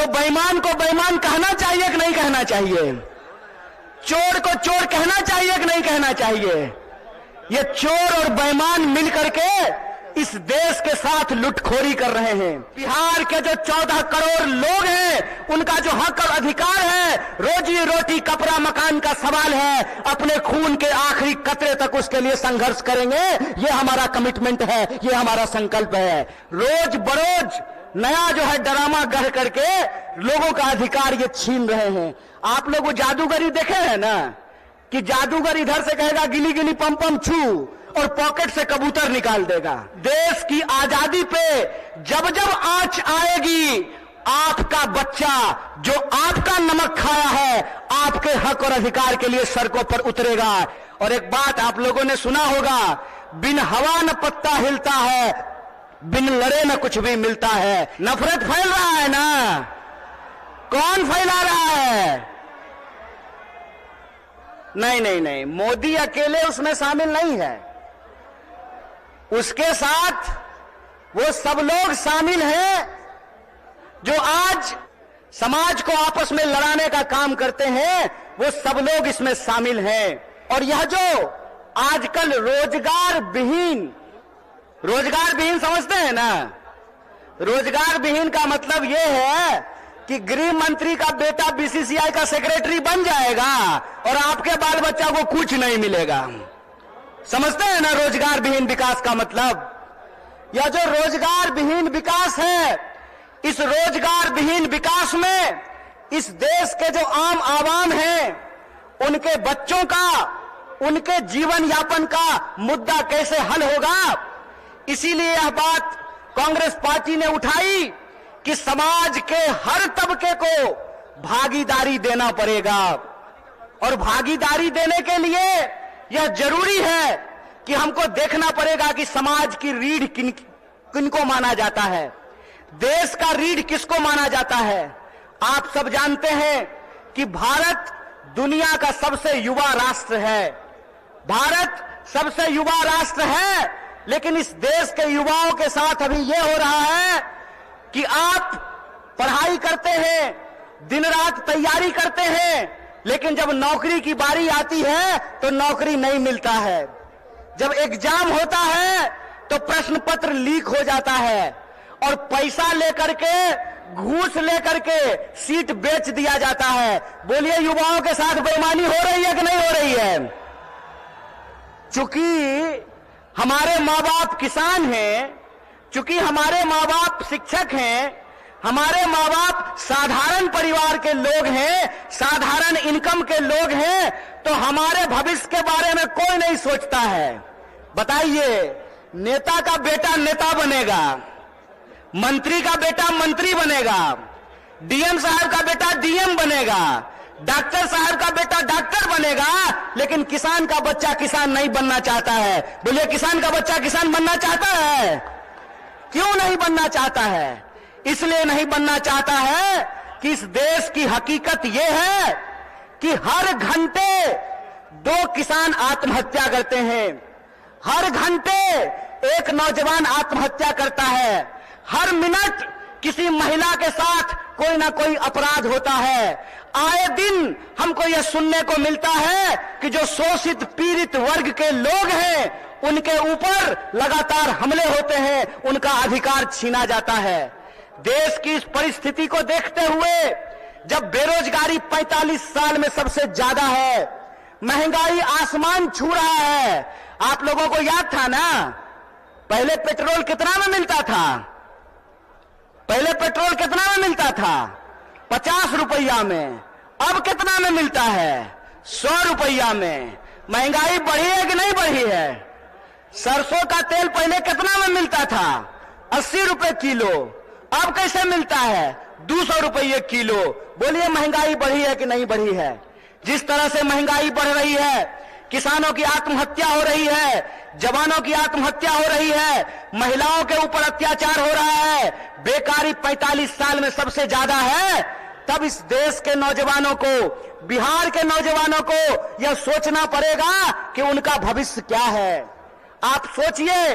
तो बेईमान को बेईमान कहना चाहिए कि नहीं कहना चाहिए? चोर को चोर कहना चाहिए कि नहीं कहना चाहिए? ये चोर और बेईमान मिलकर के इस देश के साथ लुटखोरी कर रहे हैं। बिहार के जो 14 करोड़ लोग हैं, उनका जो हक और अधिकार है, रोजी रोटी कपड़ा मकान का सवाल है, अपने खून के आखिरी कतरे तक उसके लिए संघर्ष करेंगे। ये हमारा कमिटमेंट है, ये हमारा संकल्प है। रोज बरोज नया जो है ड्रामा गढ़ करके लोगों का अधिकार ये छीन रहे हैं। आप लोग वो जादूगरी देखे हैं ना, कि जादूगर इधर से कहेगा गिली गिली पम पम छू और पॉकेट से कबूतर निकाल देगा। देश की आजादी पे जब जब आंच आएगी, आपका बच्चा जो आपका नमक खाया है, आपके हक और अधिकार के लिए सड़कों पर उतरेगा। और एक बात आप लोगों ने सुना होगा, बिन हवा न पत्ता हिलता है, बिन लड़े न कुछ भी मिलता है। नफरत फैल रहा है ना, कौन फैला रहा है? नहीं नहीं नहीं, मोदी अकेले उसमें शामिल नहीं है, उसके साथ वो सब लोग शामिल हैं जो आज समाज को आपस में लड़ाने का काम करते हैं। वो सब लोग इसमें शामिल हैं। और यह जो आजकल रोजगार विहीन समझते हैं ना, रोजगार विहीन का मतलब यह है कि गृह मंत्री का बेटा बीसीसीआई का सेक्रेटरी बन जाएगा और आपके बाल बच्चा को कुछ नहीं मिलेगा। समझते हैं ना रोजगार विहीन विकास का मतलब? यह जो रोजगार विहीन विकास है, इस रोजगार विहीन विकास में इस देश के जो आम आवाम हैं, उनके बच्चों का, उनके जीवन यापन का मुद्दा कैसे हल होगा, इसीलिए यह बात कांग्रेस पार्टी ने उठाई कि समाज के हर तबके को भागीदारी देना पड़ेगा। और भागीदारी देने के लिए यह जरूरी है कि हमको देखना पड़ेगा कि समाज की रीढ़ किनको माना जाता है, देश का रीढ़ किसको माना जाता है। आप सब जानते हैं कि भारत दुनिया का सबसे युवा राष्ट्र है। भारत सबसे युवा राष्ट्र है, लेकिन इस देश के युवाओं के साथ अभी यह हो रहा है कि आप पढ़ाई करते हैं, दिन रात तैयारी करते हैं, लेकिन जब नौकरी की बारी आती है तो नौकरी नहीं मिलता है। जब एग्जाम होता है तो प्रश्न पत्र लीक हो जाता है और पैसा लेकर के, घूस लेकर के सीट बेच दिया जाता है। बोलिए, युवाओं के साथ बेईमानी हो रही है कि नहीं हो रही है? चूंकि हमारे माँ बाप किसान हैं, चूंकि हमारे माँ बाप शिक्षक हैं, हमारे माँ बाप साधारण परिवार के लोग हैं, साधारण इनकम के लोग हैं, तो हमारे भविष्य के बारे में कोई नहीं सोचता है। बताइए, नेता का बेटा नेता बनेगा, मंत्री का बेटा मंत्री बनेगा, डीएम साहब का बेटा डीएम बनेगा, डॉक्टर साहब का बेटा डॉक्टर बनेगा, लेकिन किसान का बच्चा किसान नहीं बनना चाहता है। बोलिए, किसान का बच्चा किसान बनना चाहता है? क्यों नहीं बनना चाहता है? इसलिए नहीं बनना चाहता है कि इस देश की हकीकत यह है कि हर घंटे 2 किसान आत्महत्या करते हैं, हर घंटे एक नौजवान आत्महत्या करता है, हर मिनट किसी महिला के साथ कोई ना कोई अपराध होता है। आए दिन हमको यह सुनने को मिलता है कि जो शोषित पीड़ित वर्ग के लोग हैं, उनके ऊपर लगातार हमले होते हैं, उनका अधिकार छीना जाता है। देश की इस परिस्थिति को देखते हुए, जब बेरोजगारी 45 साल में सबसे ज्यादा है, महंगाई आसमान छू रहा है। आप लोगों को याद था ना, पहले पेट्रोल कितना में मिलता था? पहले पेट्रोल कितना में मिलता था? 50 रुपया में। अब कितना में मिलता है? 100 रुपया में। महंगाई बढ़ी है कि नहीं बढ़ी है? सरसों का तेल पहले कितना में मिलता था? 80 रुपए किलो। अब कैसे मिलता है? 200 रुपये किलो। बोलिए, महंगाई बढ़ी है कि नहीं बढ़ी है? जिस तरह से महंगाई बढ़ रही है, किसानों की आत्महत्या हो रही है, जवानों की आत्महत्या हो रही है, महिलाओं के ऊपर अत्याचार हो रहा है, बेकारी 45 साल में सबसे ज्यादा है, तब इस देश के नौजवानों को, बिहार के नौजवानों को यह सोचना पड़ेगा कि उनका भविष्य क्या है। आप सोचिए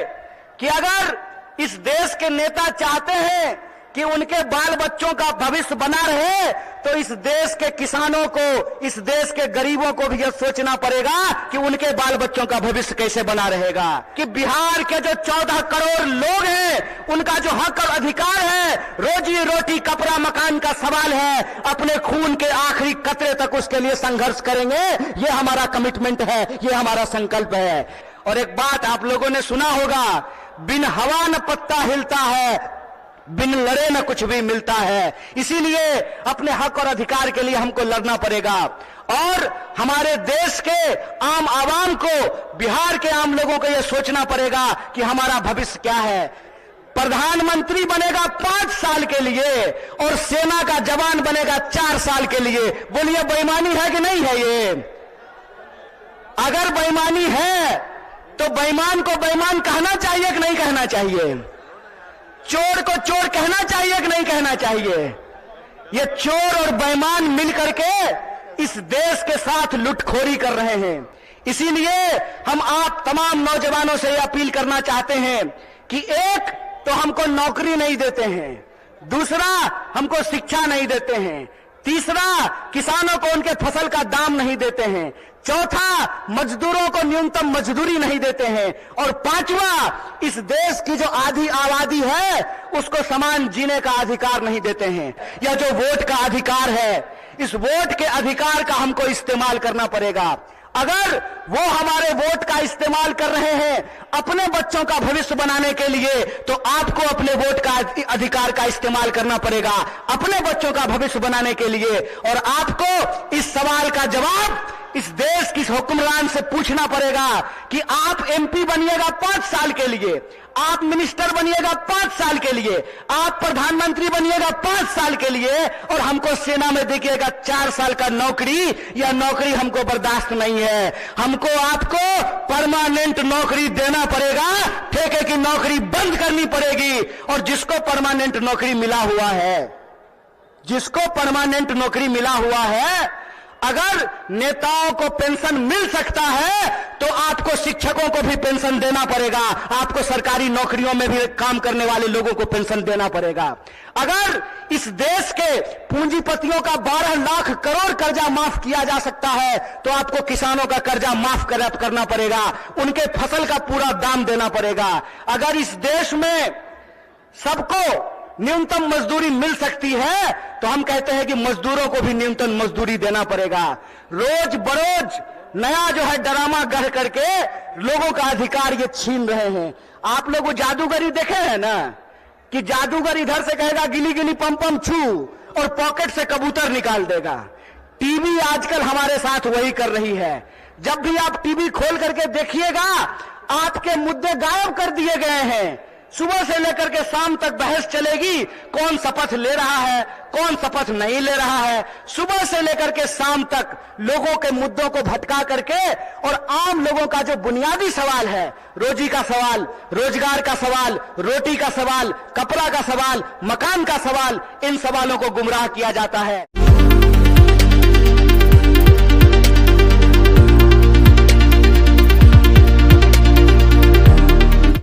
कि अगर इस देश के नेता चाहते हैं कि कि उनके बाल बच्चों का भविष्य बना रहे, तो इस देश के किसानों को, इस देश के गरीबों को भी यह सोचना पड़ेगा कि उनके बाल बच्चों का भविष्य कैसे बना रहेगा। कि बिहार के जो 14 करोड़ लोग हैं, उनका जो हक और अधिकार है, रोजी रोटी कपड़ा मकान का सवाल है, अपने खून के आखिरी कतरे तक उसके लिए संघर्ष करेंगे। ये हमारा कमिटमेंट है, ये हमारा संकल्प है। और एक बात आप लोगों ने सुना होगा, बिन हवा न पत्ता हिलता है, बिन लड़े न कुछ भी मिलता है। इसीलिए अपने हक और अधिकार के लिए हमको लड़ना पड़ेगा और हमारे देश के आम आवाम को, बिहार के आम लोगों को यह सोचना पड़ेगा कि हमारा भविष्य क्या है। प्रधानमंत्री बनेगा 5 साल के लिए और सेना का जवान बनेगा 4 साल के लिए। बोलिए बेईमानी है कि नहीं है? ये अगर बेईमानी है तो बेईमान को बेईमान कहना चाहिए कि नहीं कहना चाहिए? चोर को चोर कहना चाहिए कि नहीं कहना चाहिए? ये चोर और बेईमान मिलकर के इस देश के साथ लुटखोरी कर रहे हैं। इसीलिए हम आप तमाम नौजवानों से यह अपील करना चाहते हैं कि एक तो हमको नौकरी नहीं देते हैं, दूसरा हमको शिक्षा नहीं देते हैं, तीसरा किसानों को उनके फसल का दाम नहीं देते हैं, चौथा मजदूरों को न्यूनतम मजदूरी नहीं देते हैं, और पांचवा इस देश की जो आधी आबादी है उसको समान जीने का अधिकार नहीं देते हैं। यह जो वोट का अधिकार है, इस वोट के अधिकार का हमको इस्तेमाल करना पड़ेगा। अगर वो हमारे वोट का इस्तेमाल कर रहे हैं अपने बच्चों का भविष्य बनाने के लिए, तो आपको अपने वोट का अधिकार का इस्तेमाल करना पड़ेगा अपने बच्चों का भविष्य बनाने के लिए। और आपको इस सवाल का जवाब इस देश की हुक्मरान से पूछना पड़ेगा कि आप एमपी बनिएगा 5 साल के लिए, आप मिनिस्टर बनिएगा 5 साल के लिए, आप प्रधानमंत्री बनिएगा 5 साल के लिए, और हमको सेना में देखिएगा 4 साल का नौकरी। यह नौकरी हमको बर्दाश्त नहीं है। हमको आपको परमानेंट नौकरी देना पड़ेगा, ठेके की नौकरी बंद करनी पड़ेगी। और जिसको परमानेंट नौकरी मिला हुआ है, जिसको परमानेंट नौकरी मिला हुआ है, अगर नेताओं को पेंशन मिल सकता है तो आपको शिक्षकों को भी पेंशन देना पड़ेगा, आपको सरकारी नौकरियों में भी काम करने वाले लोगों को पेंशन देना पड़ेगा। अगर इस देश के पूंजीपतियों का 12 लाख करोड़ कर्जा माफ किया जा सकता है तो आपको किसानों का कर्जा माफ करना पड़ेगा, उनके फसल का पूरा दाम देना पड़ेगा। अगर इस देश में सबको न्यूनतम मजदूरी मिल सकती है तो हम कहते हैं कि मजदूरों को भी न्यूनतम मजदूरी देना पड़ेगा। रोज बरोज नया जो है ड्रामा गढ़ करके लोगों का अधिकार ये छीन रहे हैं। आप लोग वो जादूगरी देखे हैं ना, कि जादूगर इधर से कहेगा गिली गिली पम पम छू और पॉकेट से कबूतर निकाल देगा। टीवी आजकल हमारे साथ वही कर रही है। जब भी आप टीवी खोल करके देखिएगा, आपके मुद्दे गायब कर दिए गए हैं। सुबह से लेकर के शाम तक बहस चलेगी, कौन शपथ ले रहा है, कौन शपथ नहीं ले रहा है। सुबह से लेकर के शाम तक लोगों के मुद्दों को भटका करके, और आम लोगों का जो बुनियादी सवाल है, रोजी का सवाल, रोजगार का सवाल, रोटी का सवाल, कपड़ा का सवाल, मकान का सवाल, इन सवालों को गुमराह किया जाता है।